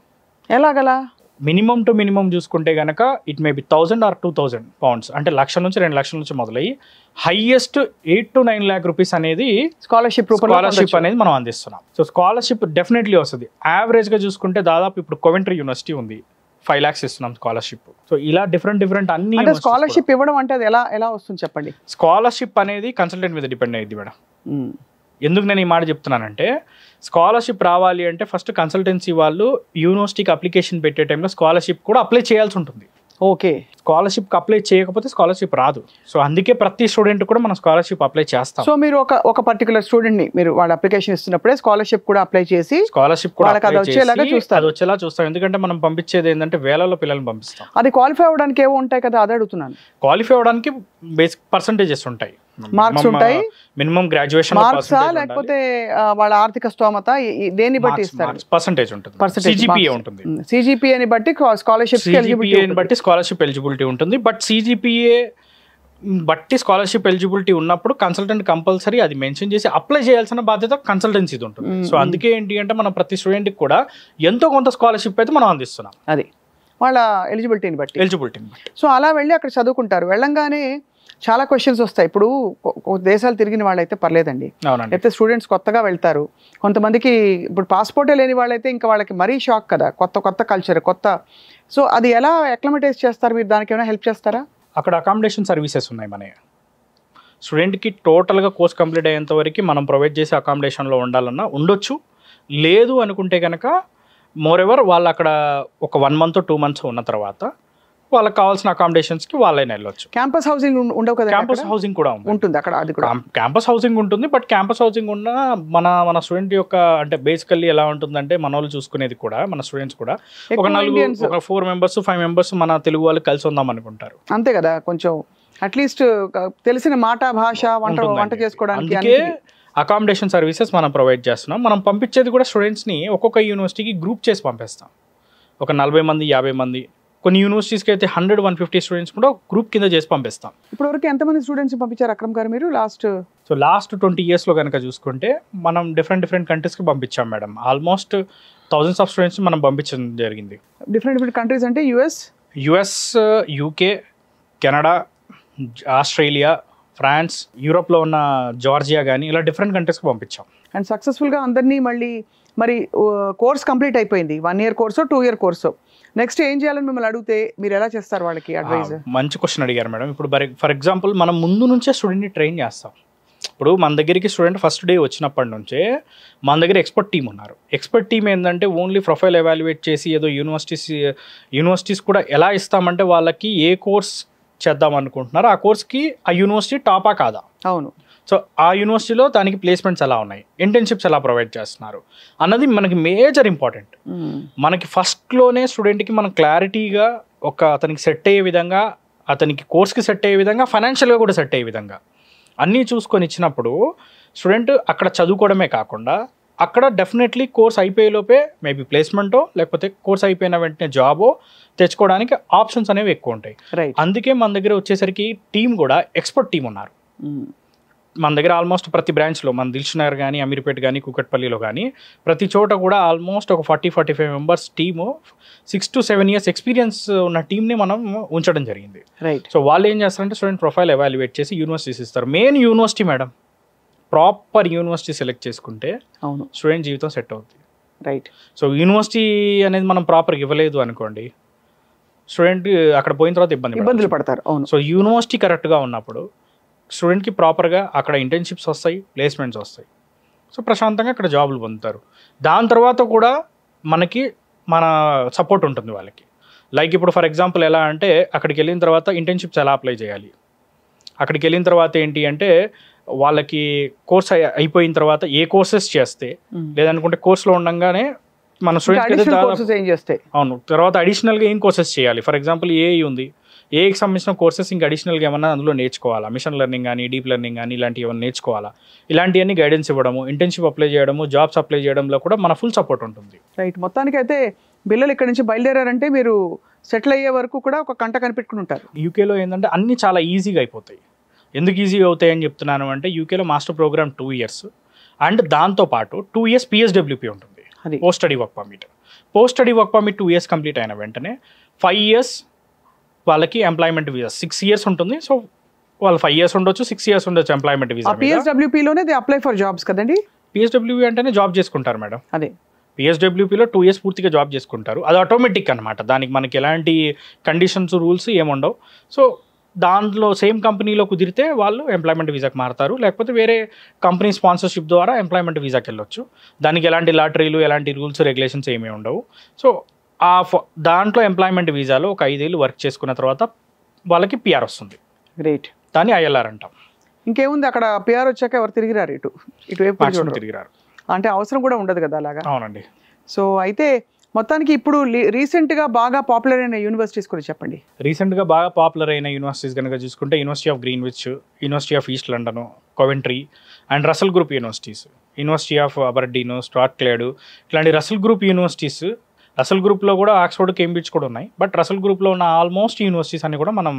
ఎలాగలా? మినిమం టు మినిమం చూసుకుంటే కనుక it may be 1000 or 2000 pounds, అంటే 1,00,000 నుంచి 2,00,000 నుంచి మొదలయ్యి హైయెస్ట్ 8 to 9 lakh rupees అనేది స్కాలర్షిప్ అనేది మనం అందిస్తున్నాం. సో స్కాలర్షిప్ డెఫినెట్లీ వస్తుంది. యావరేజ్గా చూసుకుంటే దాదాపు ఇప్పుడు కోవెంట్రీ యూనివర్సిటీ ఉంది, 5 lakhs ఇస్తున్నాం స్కాలర్షిప్. సో ఇలా డిఫరెంట్ అన్ని. స్కాలర్షిప్ ఇవ్వడం అంటే అది ఎలా వస్తుంది చెప్పండి? స్కాలర్షిప్ అనేది కన్సల్టెంట్ మీద డిపెండ్ అయ్యింది మేడం. ఎందుకు నేను ఈ మాట చెప్తున్నానంటే, స్కాలర్షిప్ రావాలి అంటే ఫస్ట్ కన్సల్టెన్సీ వాళ్ళు యూనివర్సిటీకి అప్లికేషన్ పెట్టే టైంలో స్కాలర్షిప్ కూడా అప్లై చేయాల్సి ఉంటుంది. ఓకే. స్కాలర్షిప్ అప్లై చేయకపోతే స్కాలర్షిప్ రాదు. సో అందుకే ప్రతి స్టూడెంట్ కూడా మనం స్కాలర్షిప్ అప్లై చేస్తాం. సో మీరు ఒక పర్టికులర్ స్టూడెంట్ ని మీరు వాళ్ళ అప్లికేషన్ ఇస్తున్నప్పుడే స్కాలర్షిప్ కూడా అప్లై చేసి స్కాలర్షిప్ కూడా అది వచ్చేలా చూస్తాం. ఎందుకంటే మనం పంపించేది ఏంటంటే వేలలో పిల్లల్ని పంపిస్తాం. అది క్వాలిఫై అవ్వడానికి ఏవో ఉంటాయి కదా, అది అడుగుతున్నాను. క్వాలిఫై అవ్వడానికి బేసిక్ పర్సంటేజెస్ ఉంటాయి, మార్క్స్ ఉంటాయి, మినిమం గ్రాడ్యుయేషన్ మార్క్సా లేకపోతే వాళ్ళ ఆర్థిక స్తోమత దేన్ని బట్టి ఇస్తారు? పర్సంటేజ్ ఉంటుంది, సిజిపిఏ ఉంటుంది. సిజిపిఏని బట్టి స్కాలర్షిప్ ఎలిజిబిలిటీ ఉంటుంది. బట్ సిజిపిఏ బట్టి స్కాలర్షిప్ ఎలిజిబిలిటీ ఉన్నప్పుడు కన్సల్టెంట్ కంపల్సరీ అది మెన్షన్ చేసి అప్లై చేయాల్సిన బాధ్యత కన్సల్టెన్సీది ఉంటుంది. సో అందుకే ఏంటి అంటే మనం ప్రతి స్టూడెంట్కి కూడా ఎంతో కొంత స్కాలర్షిప్ అయితే మనం అందిస్తున్నాం, అది వాళ్ళ ఎలిజిబిలిటీని బట్టి. సో అలా వెళ్ళి అక్కడ చదువుకుంటారు. వెళ్ళంగానే చాలా క్వశ్చన్స్ వస్తాయి. ఇప్పుడు దేశాలు తిరిగిన వాళ్ళైతే పర్లేదండి, అయితే స్టూడెంట్స్ కొత్తగా వెళ్తారు. కొంతమందికి ఇప్పుడు పాస్పోర్టే లేని వాళ్ళైతే ఇంకా వాళ్ళకి మరీ షాక్ కదా, కొత్త కల్చర్, కొత్త. సో అది ఎలా అక్లమటైజ్ చేస్తారు మీరు? దానికి ఏమైనా హెల్ప్ చేస్తారా? అక్కడ అకామిడేషన్ సర్వీసెస్ ఉన్నాయి మన స్టూడెంట్కి. టోటల్గా కోర్స్ కంప్లీట్ అయ్యేంత వరకు మనం ప్రొవైడ్ చేసే అకామిడేషన్లో ఉండాలన్నా ఉండొచ్చు. లేదు అనుకుంటే కనుక మోర్ ఎవర్ వాళ్ళు అక్కడ ఒక 1 month or 2 months ఉన్న తర్వాత వాళ్ళకి కావాల్సిన అకామిడేషన్స్కి వాళ్ళైనా వెళ్ళొచ్చు. క్యాంపస్ హౌసింగ్ ఉండవు కదా? క్యాంపస్ హౌసింగ్ కూడా ఉంటుంది అక్కడ, అది కూడా క్యాంపస్ హౌసింగ్ ఉంటుంది. బట్ క్యాంపస్ హౌసింగ్ ఉన్న మన స్టూడెంట్ యొక్క అంటే బేసికల్లీ ఎలా ఉంటుందంటే మన వాళ్ళు చూసుకునేది కూడా మన స్టూడెంట్స్ కూడా ఒక 4 మెంబర్స్ 5 మెంబర్స్ మన తెలుగు వాళ్ళు కలిసి ఉందాం అనుకుంటారు. అంతే కదా, కొంచెం అట్లీస్ట్ తెలిసిన మాట భాష వంట చేసుకోవడానికి. అందుకే అకామిడేషన్ సర్వీసెస్ మనం ప్రొవైడ్ చేస్తున్నాం. మనం పంపించేది కూడా స్టూడెంట్స్ని ఒక్కొక్క యూనివర్సిటీకి గ్రూప్ చేసి పంపిస్తాం. ఒక 40 మంది 50 మంది, కొన్ని యూనివర్సిటీస్కి అయితే 100-150 స్టూడెంట్స్ కూడా గ్రూప్ కింద చేసి పంపిస్తాం. ఇప్పటివరకు ఎంతమంది స్టూడెంట్స్ పంపించారు అక్రమ్ గారు మీరు లాస్ట్ 20 yearsలో కనుక చూసుకుంటే మనం డిఫరెంట్ కంట్రీస్కి పంపించాం madam. Almost thousands of students మనం పంపించడం జరిగింది. డిఫరెంట్ కంట్రీస్ అంటే US, UK, Canada, Australia, France, యూరోప్లో ఉన్న జార్జియా కానీ ఇలా డిఫరెంట్ కంట్రీస్కి పంపించాం. అండ్ సక్సెస్ఫుల్గా అందరినీ మరి కోర్స్ కంప్లీట్ అయిపోయింది. 1 year Corso 2 year Corso. Next ఏం చేయాలని మిమ్మల్ని అడిగితే మీరు ఎలా చేస్తారు వాళ్ళకి అడ్వైజ్? మంచి క్వశ్చన్ అడిగారు మేడం. ఇప్పుడు ఫర్ ఎగ్జాంపుల్ మనం ముందు నుంచే స్టూడెంట్ని ట్రైన్ చేస్తాం. ఇప్పుడు మన దగ్గరికి స్టూడెంట్ ఫస్ట్ డే వచ్చినప్పటి నుంచే మన దగ్గర ఎక్స్పర్ట్ టీమ్ ఉన్నారు. ఎక్స్పర్ట్ టీమ్ ఏంటంటే ఓన్లీ ప్రొఫైల్ ఎవాల్యుయేట్ చేసి ఏదో యూనివర్సిటీస్ కూడా ఎలా ఇస్తామంటే వాళ్ళకి ఏ కోర్స్ చేద్దాం అనుకుంటున్నారు, ఆ కోర్స్కి ఆ యూనివర్సిటీ టాపా కాదా, అవును, సో ఆ యూనివర్సిటీలో దానికి ప్లేస్మెంట్స్ ఎలా ఉన్నాయి, ఇంటర్న్షిప్స్ ఎలా ప్రొవైడ్ చేస్తున్నారు అన్నది మనకి మేజర్ ఇంపార్టెంట్. మనకి ఫస్ట్లోనే స్టూడెంట్కి మనం క్లారిటీగా అతనికి సెట్ అయ్యే విధంగా, అతనికి కోర్స్కి సెట్ అయ్యే విధంగా, ఫైనాన్షియల్గా కూడా సెట్ అయ్యే విధంగా అన్నీ చూసుకొని ఇచ్చినప్పుడు స్టూడెంట్ అక్కడ చదువుకోవడమే కాకుండా అక్కడ డెఫినెట్లీ కోర్స్ అయిపోయేలోపే మేబీ ప్లేస్మెంటో లేకపోతే కోర్స్ అయిపోయిన వెంటనే జాబో తెచ్చుకోవడానికి ఆప్షన్స్ అనేవి ఎక్కువ ఉంటాయి. అందుకే మన దగ్గర వచ్చేసరికి టీం కూడా ఎక్స్పర్ట్ టీం ఉన్నారు. మన దగ్గర ఆల్మోస్ట్ ప్రతి బ్రాంచ్లో మన దిల్షునగర్ కానీ, అమీర్పేట్ కానీ, కూకట్పల్లిలో కానీ ప్రతి చోట కూడా ఆల్మోస్ట్ ఒక 40-45 members team 6 to 7 years experience ఉన్న టీమ్ని మనం ఉంచడం జరిగింది. సో వాళ్ళు ఏం చేస్తారంటే స్టూడెంట్ ప్రొఫైల్ ఎవాల్యుయేట్ చేసి యూనివర్సిటీస్ ఇస్తారు. Main university madam, proper university select చేసుకుంటే అవును స్టూడెంట్ జీవితం సెట్ అవుతుంది. సో యూనివర్సిటీ అనేది మనం ప్రాపర్గా ఇవ్వలేదు అనుకోండి, స్టూడెంట్ అక్కడ పోయిన తర్వాత ఇబ్బందులు పడతారు. అవును, సో యూనివర్సిటీ కరెక్ట్గా ఉన్నప్పుడు స్టూడెంట్కి ప్రాపర్గా అక్కడ ఇంటర్న్షిప్స్ వస్తాయి, ప్లేస్మెంట్స్ వస్తాయి. సో ప్రశాంతంగా అక్కడ జాబులు పొందుతారు. దాని తర్వాత కూడా మన సపోర్ట్ ఉంటుంది వాళ్ళకి. లైక్ ఇప్పుడు ఫర్ ఎగ్జాంపుల్ ఎలా అంటే అక్కడికి వెళ్ళిన తర్వాత ఇంటర్న్షిప్స్ ఎలా అప్లై చేయాలి, అక్కడికి వెళ్ళిన తర్వాత ఏంటి అంటే వాళ్ళకి కోర్స్ అయిపోయిన తర్వాత ఏ కోర్సెస్ చేస్తే, లేదనుకుంటే కోర్సులో ఉండగానే మన స్టూడెంట్స్ అవును తర్వాత అడిషనల్గా ఏం కోర్సెస్ చేయాలి. ఫర్ ఎగ్జాంపుల్ ఏఐ ఉంది, ఏఐకి సంబంధించిన కోర్సెస్ ఇంకా అడిషనల్గా ఏమన్నా అందులో నేర్చుకోవాలా, మిషన్ లెర్నింగ్ కానీ, డీప్ లెర్నింగ్ కానీ ఇలాంటివి ఏమైనా నేర్చుకోవాలా, ఇలాంటివన్నీ గైడెన్స్ ఇవ్వడము, ఇంటర్న్షిప్ అప్లై చేయడము, జాబ్స్ అప్లై చేయడంలో కూడా మన ఫుల్ సపోర్ట్ ఉంటుంది. రైట్, మొత్తానికైతే పిల్లలు ఇక్కడ నుంచి బయలుదేరారంటే మీరు సెటిల్ అయ్యే వరకు కూడా ఒక కంట కనిపెట్టుకుని ఉంటారు. యూకేలో ఏంటంటే అన్నీ చాలా ఈజీగా అయిపోతాయి. ఎందుకు ఈజీగా అవుతాయని చెప్తున్నాను అంటే యూకేలో మాస్టర్ ప్రోగ్రామ్ 2 years అండ్ దాంతోపాటు 2 years PSWP ఉంటుంది, post study work permit. Post study work permit 2 years complete అయిన వెంటనే 5 years వాళ్ళకి ఎంప్లాయ్మెంట్ వీసా 6 years ఉంటుంది. సో వాళ్ళు 5 years ఉండొచ్చు, 6 years ఉండొచ్చు ఎంప్లాయ్మెంట్ వీసా. PSWPలోనే దే అప్లై ఫర్ జాబ్స్ కదండి. PSWP అంటేనే జాబ్ చేసుకుంటారు మేడం. అదే PSWPలో 2 years పూర్తిగా జాబ్ చేసుకుంటారు. అది ఆటోమేటిక్ అనమాట, దానికి మనకి ఎలాంటి కండిషన్స్ రూల్స్ ఏముండవు. సో దాంట్లో సేమ్ కంపెనీలో కుదిరితే వాళ్ళు ఎంప్లాయ్మెంట్ వీసాకి మారుతారు, లేకపోతే వేరే కంపెనీ స్పాన్సర్షిప్ ద్వారా ఎంప్లాయ్మెంట్ వీసాకి వెళ్ళొచ్చు. దానికి ఎలాంటి లాటరీలు, ఎలాంటి రూల్స్ రెగ్యులేషన్స్ ఏమీ ఉండవు. సో దాంట్లో ఎంప్లాయ్మెంట్ వీసాలో ఒక 5 ఏళ్ళు వర్క్ చేసుకున్న తర్వాత వాళ్ళకి PR వస్తుంది. గ్రేట్, దాన్ని ILR అంటాం. ఇంకేముంది అక్కడ PR వచ్చాక ఎవరు తిరిగిరారు, ఇటువైపు తిరిగిరారు, అంటే అవసరం కూడా ఉండదు కదా అలాగా. అవునండి. సో అయితే మొత్తానికి ఇప్పుడు రీసెంట్గా బాగా పాపులర్ అయిన యూనివర్సిటీస్ కూడా చెప్పండి. రీసెంట్గా బాగా పాపులర్ అయిన యూనివర్సిటీస్ కనుక చూసుకుంటే university of Greenwich, university of East London, Coventry and Russell group universities, university of Aberdeen, Strathclyde, ఇట్లాంటి రసల్ గ్రూప్ యూనివర్సిటీస్. రసల్ గ్రూప్లో కూడా ఆక్స్ఫోర్డ్, కేంబ్రిడ్జ్ కూడా ఉన్నాయి. బట్ రసల్ గ్రూప్లో ఉన్న ఆల్మోస్ట్ యూనివర్సిటీస్ అన్ని కూడా మనం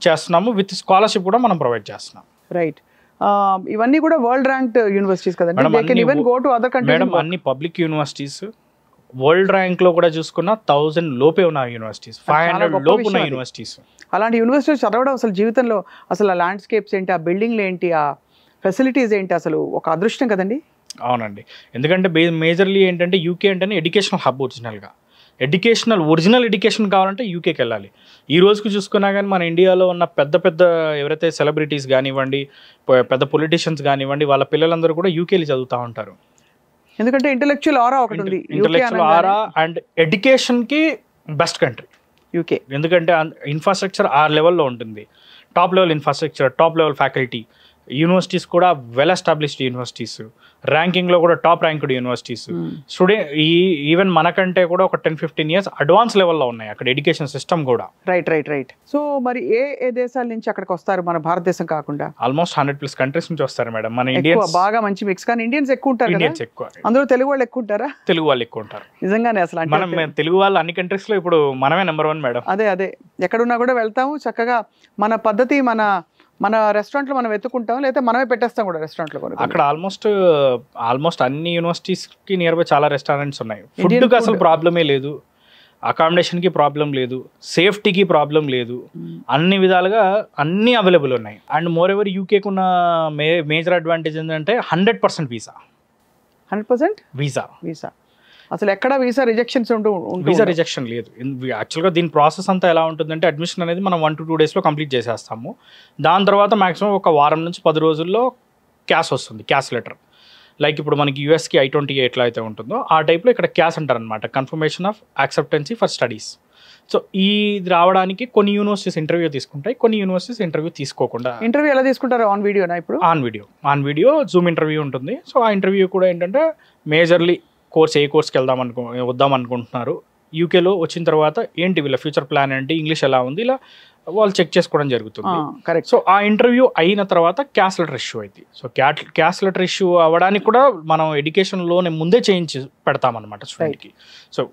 చేస్తున్నాము, విత్ స్కాలర్షిప్ కూడా మనం ప్రొవైడ్ చేస్తున్నాం. రైట్, ఇవన్నీ కూడా వరల్డ్ ర్యాంక్డ్ యూనివర్సిటీస్ కదండి. మేడం అన్ని పబ్లిక్ యూనివర్సిటీస్. వరల్డ్ ర్యాంక్లో కూడా చూసుకున్న 1000 లోపే ఉన్న యూనివర్సిటీస్, 500 లోపు ఉన్న యూనివర్సిటీస్. అలాంటి యూనివర్సిటీస్ చదవడం అసలు జీవితంలో అసలు ఆ ల్యాండ్స్కేప్స్ ఏంటి, ఆ బిల్డింగ్లు ఏంటి, ఆ ఫెసిలిటీస్ ఏంటి, అసలు ఒక అదృష్టం కదండి. అవునండి, ఎందుకంటే మేజర్లీ ఏంటంటే యూకే అంటేనే ఎడ్యుకేషనల్ హబ్. ఒరిజినల్ ఎడ్యుకేషన్ కావాలంటే యూకేకి వెళ్ళాలి. ఈ రోజుకి చూసుకున్నా కానీ మన ఇండియాలో ఉన్న పెద్ద ఎవరైతే సెలబ్రిటీస్ కానివ్వండి, పెద్ద పొలిటీషియన్స్ కానివ్వండి, వాళ్ళ పిల్లలందరూ కూడా యూకేలో చదువుతూ ఉంటారు. ఎందుకంటే ఇంటెలెక్చువల్ ఆరా ఒకటి ఉంది, ఇంటెలెక్చువల్ ఆరా అండ్ ఎడ్యుకేషన్కి బెస్ట్ కంట్రీ. యూకే. ఎందుకంటే ఇన్ఫ్రాస్ట్రక్చర్ ఆ లెవెల్లో ఉంటుంది. Top level infrastructure, top level faculty, universities కూడా వెల్ ఎస్టాబ్లిష్డ్ యూనివర్సిటీస్, ర్యాంకింగ్లో కూడా టాప్ ర్యాంక్డ్ యూనివర్సిటీస్. ఈవెన్ మనకంటే కూడా ఒక 10-15 years అడ్వాన్స్ లెవెల్లో ఉన్నాయి అక్కడ ఎడ్యుకేషన్ సిస్టమ్ కూడా. రైట్. సో మరి ఏ దేశాల నుంచి అక్కడికి వస్తారు మన భారతదేశం కాకుండా? ఆల్మోస్ట్ 100+ కంట్రీస్ నుంచి వస్తారు మేడం. మన ఇండియన్స్ బాగా మంచి మిక్స్. కానీ ఇండియన్స్ ఎక్కువ ఉంటారు, ఇండియన్స్ ఎక్కువ. అందులో తెలుగు వాళ్ళు ఎక్కువ ఉంటారా? తెలుగు వాళ్ళు ఎక్కువ ఉంటారు నిజంగానే. అసలు మనం తెలుగు వాళ్ళు అన్ని కంట్రీస్ లో ఇప్పుడు మనమే నెంబర్ 1 మేడం. అదే ఎక్కడున్నా కూడా వెళ్తాము చక్కగా. మన పద్ధతి, మన రెస్టారెంట్లో మనం ఎత్తుకుంటాం, లేదా మనమే పెట్టేస్తాం కూడా రెస్టారెంట్లో కూడా. అక్కడ ఆల్మోస్ట్ అన్ని యూనివర్సిటీస్కి నియర్ బై చాలా రెస్టారెంట్స్ ఉన్నాయి. ఫుడ్కి అసలు ప్రాబ్లమే లేదు, అకామిడేషన్కి ప్రాబ్లం లేదు, సేఫ్టీకి ప్రాబ్లం లేదు, అన్ని విధాలుగా అన్నీ అవైలబుల్ ఉన్నాయి. అండ్ మోర్ ఎవర్ యూకేకి ఉన్న మేజర్ అడ్వాంటేజ్ ఏంటంటే 100% వీసా. 100% వీసా. అసలు ఎక్కడ వీసా రిజెక్షన్ లేదు. యాక్చువల్గా దీని ప్రాసెస్ అంతా ఎలా ఉంటుందంటే, అడ్మిషన్ అనేది మనం 1 to 2 daysలో కంప్లీట్ చేసేస్తాము. దాని తర్వాత మాక్సిమం ఒక వారం నుంచి 10 రోజుల్లో క్యాష్ వస్తుంది, క్యాష్ లెటర్. లైక్ ఇప్పుడు మనకి యూఎస్కి I-20 ఎట్లా అయితే ఉంటుందో ఆ టైప్లో ఇక్కడ క్యాష్ అంటారు అనమాట, confirmation of acceptancy for studies. So ఇది రావడానికి కొన్ని యూనివర్సిటీస్ ఇంటర్వ్యూ తీసుకుంటాయి, కొన్ని యూనివర్సిటీస్ ఇంటర్వ్యూ తీసుకోకుండా. ఇంటర్వ్యూ ఎలా తీసుకుంటారు? ఆన్ వీడియోనా? ఇప్పుడు ఆన్ వీడియో జూమ్ ఇంటర్వ్యూ ఉంటుంది. సో ఆ ఇంటర్వ్యూ కూడా ఏంటంటే మేజర్లీ ఏ కోర్స్కి వద్దాం అనుకుంటున్నారు, యూకేలో వచ్చిన తర్వాత ఏంటి వీళ్ళ ఫ్యూచర్ ప్లాన్ ఏంటి, ఇంగ్లీష్ ఎలా ఉంది, ఇలా వాళ్ళు చెక్ చేసుకోవడం జరుగుతుంది. కరెక్ట్. సో ఆ ఇంటర్వ్యూ అయిన తర్వాత క్యాష్ లెటర్ ఇష్యూ అయింది. సో క్యాష్ లెటర్ ఇష్యూ అవ్వడానికి కూడా మనం ఎడ్యుకేషన్ లోన్ ముందే చేయించి పెడతామన్నమాట స్టూడెంట్కి. సో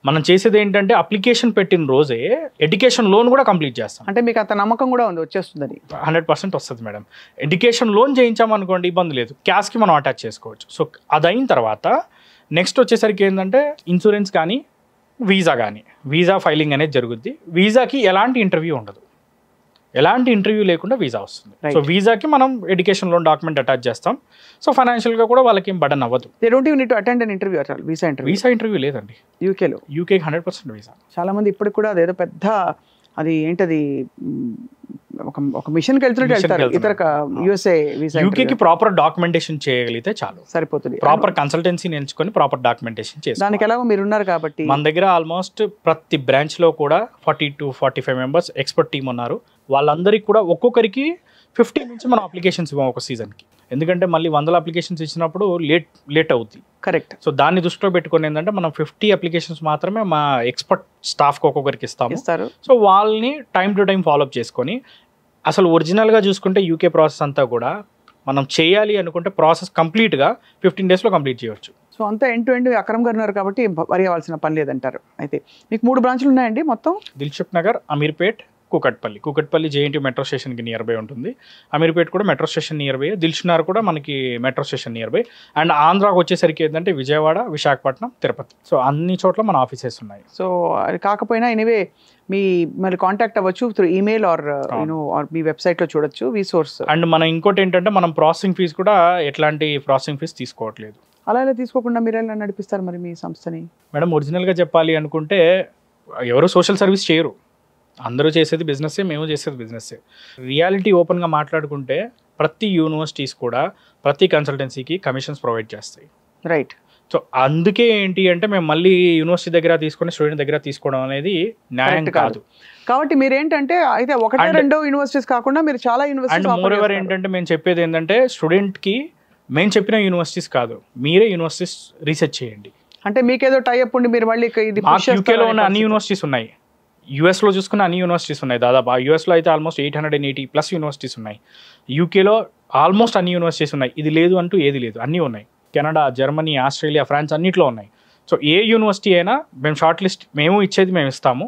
మనం చేసేది ఏంటంటే అప్లికేషన్ పెట్టిన రోజే ఎడ్యుకేషన్ లోన్ కూడా కంప్లీట్ చేస్తాం. అంటే మీకు అంత నమ్మకం కూడా ఉంది వచ్చేస్తుందని? 100% వస్తుంది మేడం. ఎడ్యుకేషన్ లోన్ చేయించామనుకోండి ఇబ్బంది లేదు, క్యాష్కి మనం అటాచ్ చేసుకోవచ్చు. సో అది అయిన తర్వాత నెక్స్ట్ వచ్చేసరికి ఏంటంటే ఇన్సూరెన్స్ కానీ వీసా ఫైలింగ్ అనేది జరుగుద్ది. వీసాకి ఎలాంటి ఇంటర్వ్యూ ఉండదు, ఎలాంటి ఇంటర్వ్యూ లేకుండా వీసా వస్తుంది. సో వీసాకి మనం ఎడ్యుకేషన్ లోన్ డాక్యుమెంట్ అటాచ్ చేస్తాం. సో ఫైనాన్షియల్గా కూడా వాళ్ళకి ఏం బటన్ అవ్వదు. They don't even need to attend an interview at all. Visa interview లేదండి యూకేలో. యూకేకి 100% వీసా. చాలా మంది ఇప్పటికి కూడా అదేదో పెద్ద అది ఏంటది ఒక మిషన్కి వెళ్తారు ఇతర యూఎస్ఏ వీసా. యూకేకి ప్రాపర్ డాక్యుమెంటేషన్ చేయగలిగితే చాలు, సరిపోతుంది. ప్రాపర్ కన్సల్టెన్సీని ఎంచుకొని ప్రాపర్ డాక్యుమెంటేషన్ చేసి దానికి ఎలాగో మీరు ఉన్నారు కాబట్టి మన దగ్గర ఆల్మోస్ట్ ప్రతి బ్రాంచ్లో కూడా 40 to 45 members ఎక్స్పర్ట్ టీమ్ ఉన్నారు. వాళ్ళందరికీ కూడా ఒక్కొక్కరికి 50 నుంచి మనం అప్లికేషన్స్ ఇవ్వం ఒక సీజన్కి. ఎందుకంటే మళ్ళీ 100 అప్లికేషన్స్ ఇచ్చినప్పుడు లేట్ అవుతుంది. కరెక్ట్. సో దాన్ని దృష్టిలో పెట్టుకుని ఏంటంటే మనం 50 అప్లికేషన్స్ మాత్రమే మా ఎక్స్పర్ట్ స్టాఫ్కి ఒక్కొక్కరికి ఇస్తారు. సో వాళ్ళని టైం టు టైం ఫాలోఅప్ చేసుకొని, అసలు ఒరిజినల్గా చూసుకుంటే యూకే ప్రాసెస్ అంతా కూడా మనం చేయాలి అనుకుంటే ప్రాసెస్ కంప్లీట్గా 15 daysలో కంప్లీట్ చేయవచ్చు. సో అంతా ఎండ్ టు ఎండ్ అక్రమ్ గారు ఉన్నారు కాబట్టి వరి అవ్వాల్సిన పని లేదంటారు. అయితే మీకు 3 బ్రాంచ్లు ఉన్నాయండి మొత్తం? దిల్సుఖ్ నగర్, అమీర్పేట్, కూకట్పల్లి జేఎన్టీ మెట్రో స్టేషన్కి నియర్ బై ఉంటుంది. అమీర్పేట్ కూడా metro station near by, Dilsukh Nagar కూడా మనకి metro station near by. And ఆంధ్రాకి వచ్చేసరికి ఏంటంటే విజయవాడ, విశాఖపట్నం, తిరుపతి. సో అన్ని చోట్ల మన ఆఫీసెస్ ఉన్నాయి. సో అది కాకపోయినా ఎనీవే మళ్ళీ కాంటాక్ట్ అవ్వచ్చు త్రూ ఈమెయిల్ ఆర్ మీ వెబ్సైట్లో చూడొచ్చు వీసోర్స్. అండ్ మనం ఇంకోటి ఏంటంటే మనం ప్రాసెసింగ్ ఫీజు కూడా ఎట్లాంటి ప్రాసెసింగ్ ఫీజు తీసుకోవట్లేదు. అలా తీసుకోకుండా మీరు ఎలా నడిపిస్తారు మరి మీ సంస్థని? మేడం ఒరిజినల్గా చెప్పాలి అనుకుంటే ఎవరు సోషల్ సర్వీస్ చేయరు, అందరూ చేసేది బిజినెస్సే, మేము చేసేది బిజినెస్సే. రియాలిటీ ఓపెన్గా మాట్లాడుకుంటే ప్రతి యూనివర్సిటీస్ కూడా ప్రతి కన్సల్టెన్సీకి కమిషన్స్ ప్రొవైడ్ చేస్తాయి. రైట్. సో అందుకే ఏంటి అంటే మేము మళ్ళీ యూనివర్సిటీ దగ్గర తీసుకొని స్టూడెంట్ దగ్గర తీసుకోవడం అనేది న్యాయం కాదు. కాబట్టి మీరు ఏంటంటే అయితే 1-2 యూనివర్సిటీస్ కాకుండా మీరు చాలా యూనివర్సిటీస్. అండ్ మోర్ ఎవర్ ఏంటంటే మేము చెప్పేది ఏంటంటే స్టూడెంట్కి మేము చెప్పిన యూనివర్సిటీస్ కాదు, మీరే యూనివర్సిటీస్ రీసెర్చ్ చేయండి. అంటే మీకేదో టైఅప్ ఉండి మీరు మళ్ళీ యూకేలో ఉన్న అన్ని యూనివర్సిటీస్ ఉన్నాయి, యూఎస్లో చూసుకున్న అన్ని యూనివర్సిటీస్ ఉన్నాయి. దాదాపు యూఎస్లో అయితే ఆల్మోస్ట్ 880+ యూనివర్సిటీస్ ఉన్నాయి. యూకేలో ఆల్మోస్ట్ అన్ని యూనివర్సిటీస్ ఉన్నాయి. ఇది లేదు అంటూ ఏది లేదు, అన్నీ ఉన్నాయి. కెనడా, జర్మనీ, ఆస్ట్రేలియా, ఫ్రాన్స్ అన్నిట్లో ఉన్నాయి. సో ఏ యూనివర్సిటీ అయినా మేము షార్ట్ లిస్ట్ మేము ఇచ్చేది మేము ఇస్తాము.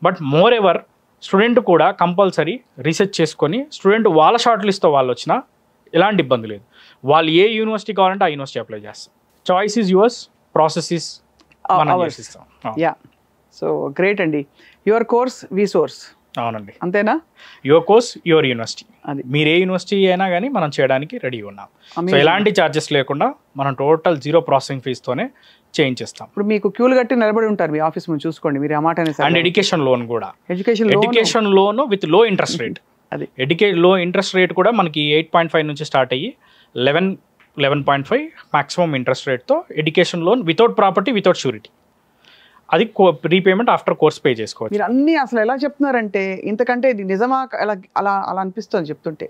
బట్ మోర్ ఎవర్ స్టూడెంట్ కూడా కంపల్సరీ రీసెర్చ్ చేసుకొని స్టూడెంట్ వాళ్ళ షార్ట్ లిస్ట్తో వాళ్ళు వచ్చినా ఎలాంటి ఇబ్బంది లేదు. వాళ్ళు ఏ యూనివర్సిటీ కావాలంటే ఆ యూనివర్సిటీ అప్లై చేస్తాం. Choice is yours, process is మనం చేసిస్తాం. యా, సో గ్రేట్ అండి. Your course వీసోర్స్. అవునండి, అంతేనా? Your course your university. అది మీరు ఏ యూనివర్సిటీ అయినా కానీ మనం చేయడానికి రెడీ ఉన్నాం. సో ఎలాంటి ఛార్జెస్ లేకుండా మనం టోటల్ 0 ప్రాసెసింగ్ ఫీజుతోనే చేయించేస్తాం. ఇప్పుడు మీకు క్యూలు కట్టి నిలబడి ఉంటారు మీ ఆఫీస్ ముందు, చూసుకోండి మీరు ఆ మాట. అండ్ ఎడ్యుకేషన్ లోన్ కూడా, ఎడ్యుకేషన్ లోన్ విత్ లో ఇంట్రెస్ట్ రేట్. అది లో ఇంట్రెస్ట్ రేట్ కూడా మనకి 8.5 నుంచి స్టార్ట్ అయ్యి 11.5 మాక్సిమం ఇంట్రెస్ట్ రేట్తో education loan without property, without surety. అది రీపేమెంట్ ఆఫ్టర్ కోర్స్ పే చేసుకోవచ్చు. మీరు అన్నీ అసలు ఎలా చెప్తున్నారంటే ఇంతకంటే ఇది నిజమా అలా అలా అలా అనిపిస్తుంది చెప్తుంటే.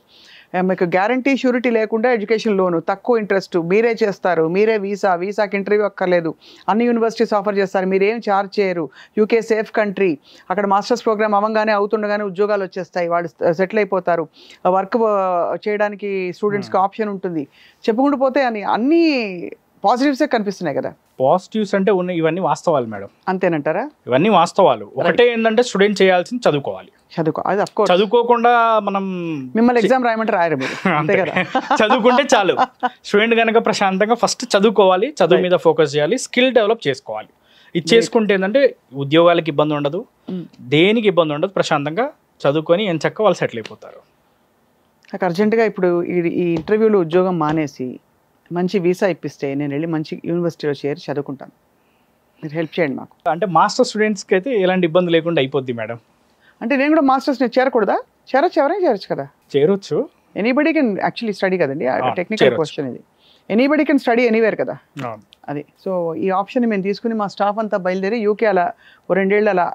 మీకు గ్యారంటీ షూరిటీ లేకుండా ఎడ్యుకేషన్ లోను, తక్కువ ఇంట్రెస్ట్, మీరే చేస్తారు, మీరే వీసాకి ఇంటర్వ్యూ అక్కర్లేదు, అన్ని యూనివర్సిటీస్ ఆఫర్ చేస్తారు, మీరేం ఛార్జ్ చేయరు, యూకే సేఫ్ కంట్రీ, అక్కడ మాస్టర్స్ ప్రోగ్రామ్ అవ్వగానే అవుతుండగానే ఉద్యోగాలు వచ్చేస్తాయి, వాళ్ళు సెటిల్ అయిపోతారు, వర్క్ చేయడానికి స్టూడెంట్స్కి ఆప్షన్ ఉంటుంది, చెప్పుకుంటూ పోతే అన్ని పాజిటివ్సే కనిపిస్తున్నాయి కదా. పాజిటివ్స్ అంటే ఇవన్నీ వాస్తవాలు మేడం. అంతేనంటారా? ఇవన్నీ వాస్తవాలు. ఒకటే ఏంటంటే స్టూడెంట్ చేయాల్సింది చదువుకోవాలి. అది అఫ్ కోర్స్. చదువుకోకుండా మనం మిమ్మల్ని ఎగ్జామ్ రాయమంటే రాయరు మీరు, అంతే కదా. చదువుకుంటే చాలు. స్టూడెంట్ కనుక ప్రశాంతంగా ఫస్ట్ చదువుకోవాలి, చదువు మీద ఫోకస్ చేయాలి, స్కిల్ డెవలప్ చేసుకోవాలి. ఇది చేసుకుంటే ఏంటంటే ఉద్యోగాలకు ఇబ్బంది ఉండదు, దేనికి ఇబ్బంది ఉండదు, ప్రశాంతంగా చదువుకొని ఎంచక్క వాళ్ళు సెటిల్ అయిపోతారు. నాకు అర్జెంటుగా ఇప్పుడు ఈ ఇంటర్వ్యూలో ఉద్యోగం మానేసి మంచి వీసా ఇప్పిస్తే నేను వెళ్ళి మంచి యూనివర్సిటీలో చేరి చదువుకుంటాను, మీరు హెల్ప్ చేయండి మాకు. అంటే మాస్టర్ స్టూడెంట్స్కి అయితే ఎలాంటి ఇబ్బంది లేకుండా అయిపోద్ది మేడం. అంటే నేను కూడా మాస్టర్స్ నేను చేరకూడదా? ఎవరైనా చేరచ్చు కదా. చేరొచ్చు. ఎనీబడీ కెన్ యాక్చువల్లీ స్టడీ కదండి, టెక్నికల్ క్వశ్చన్ ఇది. ఎనీబడీ కెన్ స్టడీ ఎనీవేర్ కదా అది. సో ఈ ఆప్షన్ మేము తీసుకుని మా స్టాఫ్ అంతా బయలుదేరి యూకే అలా 2 ఏళ్ళు అలా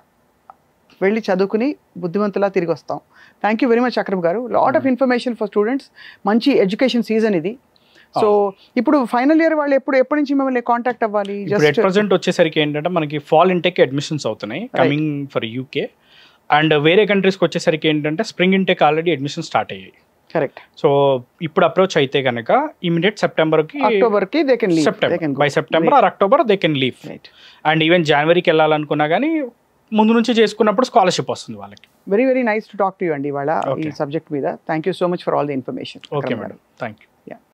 వెళ్ళి చదువుకుని బుద్ధిమంతులా తిరిగి వస్తాం. Thank you very much Akram గారు. Lot of information for students. మంచి ఎడ్యుకేషన్ సీజన్ ఇది. సో ఇప్పుడు ఫైనల్ ఇయర్ వాళ్ళు ఎప్పటి నుంచి మిమ్మల్ని కాంటాక్ట్ అవ్వాలి? జస్ట్ ప్రెజెంట్ వచ్చేసరికి ఏంటంటే మనకి ఫాల్ ఇంటెక్ అడ్మిషన్స్ అవుతున్నాయి కమింగ్ ఫర్ యూకే. అండ్ వేరే కంట్రీస్కి వచ్చేసరికి ఏంటంటే spring intake already admission start అయ్యాయి. కరెక్ట్. సో ఇప్పుడు అప్రోచ్ అయితే కనుక ఇమీడియట్ అక్టోబర్కి by September or October they can leave. And even జనవరికి వెళ్ళాలనుకున్నా కానీ ముందు నుంచి చేసుకున్నప్పుడు స్కాలర్షిప్ వస్తుంది వాళ్ళకి. Very very nice to talk to you అండి ఇవాళ ఈ సబ్జెక్ట్ మీద. Thank you so much for all the information. Okay madam, thank you.